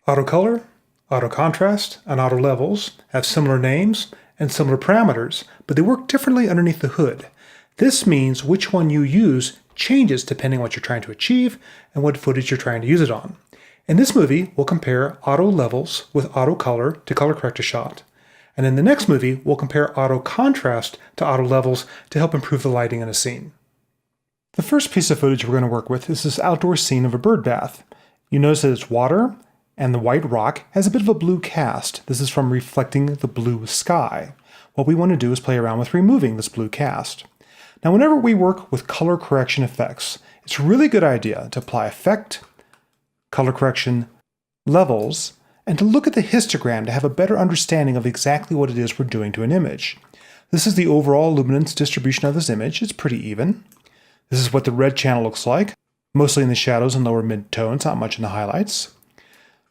Auto color, auto contrast, and auto levels have similar names and similar parameters, but they work differently underneath the hood. This means which one you use changes depending on what you're trying to achieve and what footage you're trying to use it on. In this movie, we'll compare auto levels with auto color to color correct a shot. And in the next movie, we'll compare auto contrast to auto levels to help improve the lighting in a scene. The first piece of footage we're going to work with is this outdoor scene of a bird bath. You notice that it's water, and the white rock has a bit of a blue cast. This is from reflecting the blue sky. What we want to do is play around with removing this blue cast. Now, whenever we work with color correction effects, it's a really good idea to apply effect, color correction, levels, and to look at the histogram to have a better understanding of exactly what it is we're doing to an image. This is the overall luminance distribution of this image. It's pretty even. This is what the red channel looks like, mostly in the shadows and lower mid-tones, not much in the highlights.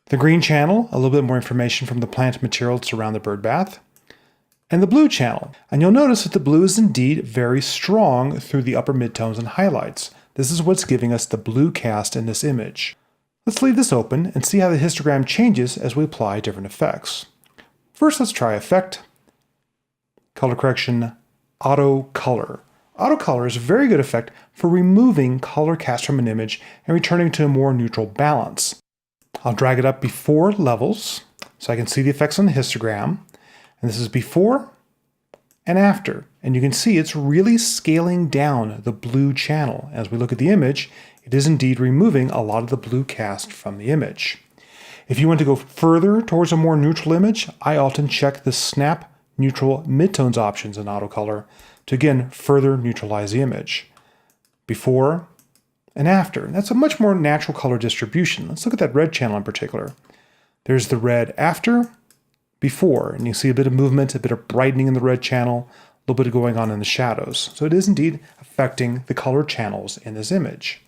The green channel, a little bit more information from the plant material that's around the bird bath. And the blue channel. And you'll notice that the blue is indeed very strong through the upper midtones and highlights. This is what's giving us the blue cast in this image. Let's leave this open and see how the histogram changes as we apply different effects. First, let's try effect, color correction, auto color. Auto color is a very good effect for removing color cast from an image and returning to a more neutral balance. I'll drag it up before levels so I can see the effects on the histogram. And this is before and after. And you can see it's really scaling down the blue channel. As we look at the image, it is indeed removing a lot of the blue cast from the image. If you want to go further towards a more neutral image, I often check the snap neutral midtones options in auto color to again further neutralize the image. Before and after. And that's a much more natural color distribution. Let's look at that red channel in particular. There's the red after, before, and you see a bit of movement, a bit of brightening in the red channel, a little bit of going on in the shadows. So it is indeed affecting the color channels in this image.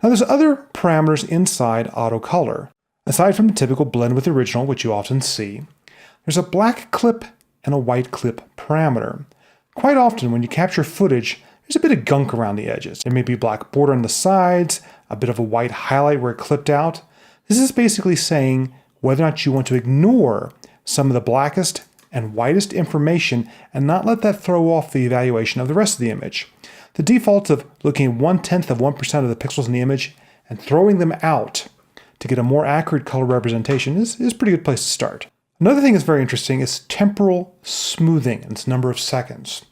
Now there's other parameters inside auto color. Aside from the typical blend with the original, which you often see, there's a black clip and a white clip parameter. Quite often when you capture footage, there's a bit of gunk around the edges. There may be a black border on the sides, a bit of a white highlight where it clipped out. This is basically saying whether or not you want to ignore some of the blackest and whitest information and not let that throw off the evaluation of the rest of the image. The default of looking at 0.1% of the pixels in the image and throwing them out to get a more accurate color representation is a pretty good place to start. Another thing that's very interesting is temporal smoothing, and its number of seconds.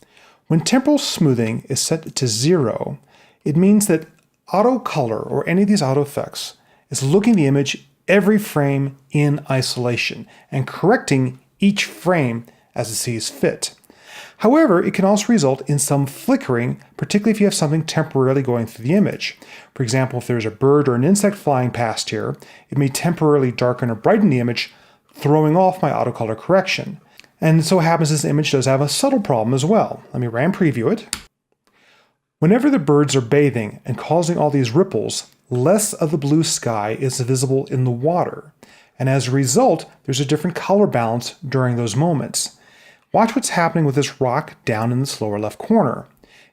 When temporal smoothing is set to 0, it means that auto color or any of these auto effects is looking at the image every frame in isolation and correcting each frame as it sees fit. However, it can also result in some flickering, particularly if you have something temporarily going through the image. For example, if there's a bird or an insect flying past here, it may temporarily darken or brighten the image, throwing off my auto color correction. And it so happens this image does have a subtle problem as well. Let me RAM preview it. Whenever the birds are bathing and causing all these ripples, less of the blue sky is visible in the water. And as a result, there's a different color balance during those moments. Watch what's happening with this rock down in this lower left corner.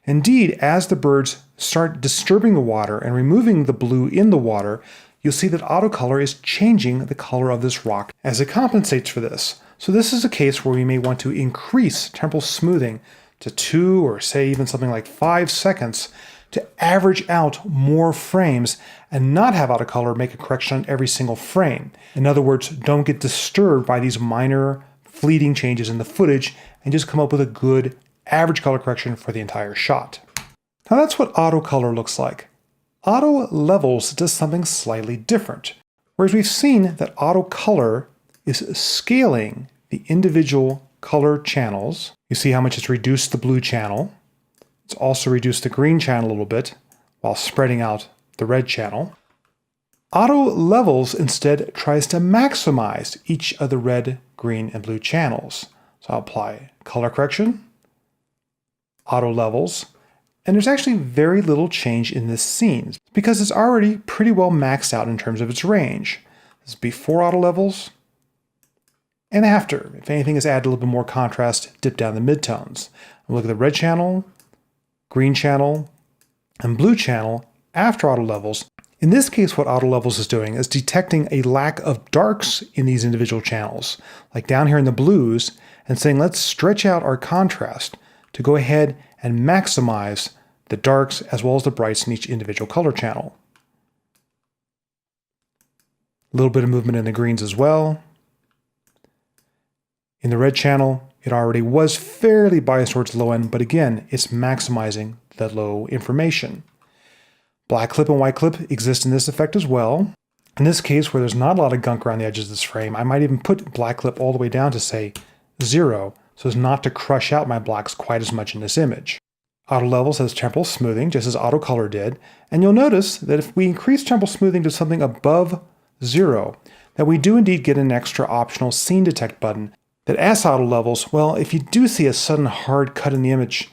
Indeed, as the birds start disturbing the water and removing the blue in the water, you'll see that auto color is changing the color of this rock as it compensates for this. So this is a case where we may want to increase temporal smoothing to 2 or say even something like 5 seconds to average out more frames and not have auto color make a correction on every single frame. In other words, don't get disturbed by these minor fleeting changes in the footage and just come up with a good average color correction for the entire shot. Now that's what auto color looks like. Auto levels does something slightly different. Whereas we've seen that auto color is scaling the individual color channels. You see how much it's reduced the blue channel. It's also reduced the green channel a little bit while spreading out the red channel. Auto levels instead tries to maximize each of the red, green, and blue channels. So I'll apply color correction, auto levels, and there's actually very little change in this scene because it's already pretty well maxed out in terms of its range. This is before auto levels and after. If anything is added a little bit more contrast, dip down the midtones. And look at the red channel, green channel, and blue channel after auto levels. In this case, what auto levels is doing is detecting a lack of darks in these individual channels, like down here in the blues, and saying let's stretch out our contrast to go ahead and maximize the darks as well as the brights in each individual color channel. A little bit of movement in the greens as well. In the red channel, it already was fairly biased towards low end, but again, it's maximizing the low information. Black clip and white clip exist in this effect as well. In this case, where there's not a lot of gunk around the edges of this frame, I might even put black clip all the way down to say 0, so as not to crush out my blacks quite as much in this image. Auto levels has temporal smoothing, just as auto color did, and you'll notice that if we increase temporal smoothing to something above 0, that we do indeed get an extra optional scene detect button that asks auto levels, well, if you do see a sudden hard cut in the image,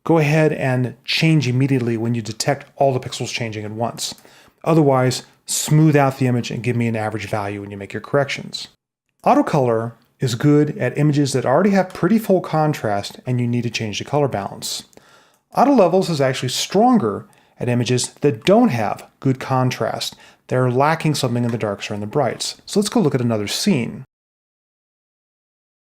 go ahead and change immediately when you detect all the pixels changing at once. Otherwise, smooth out the image and give me an average value when you make your corrections. Auto color is good at images that already have pretty full contrast and you need to change the color balance. Auto levels is actually stronger at images that don't have good contrast. They're lacking something in the darks or in the brights. So let's go look at another scene.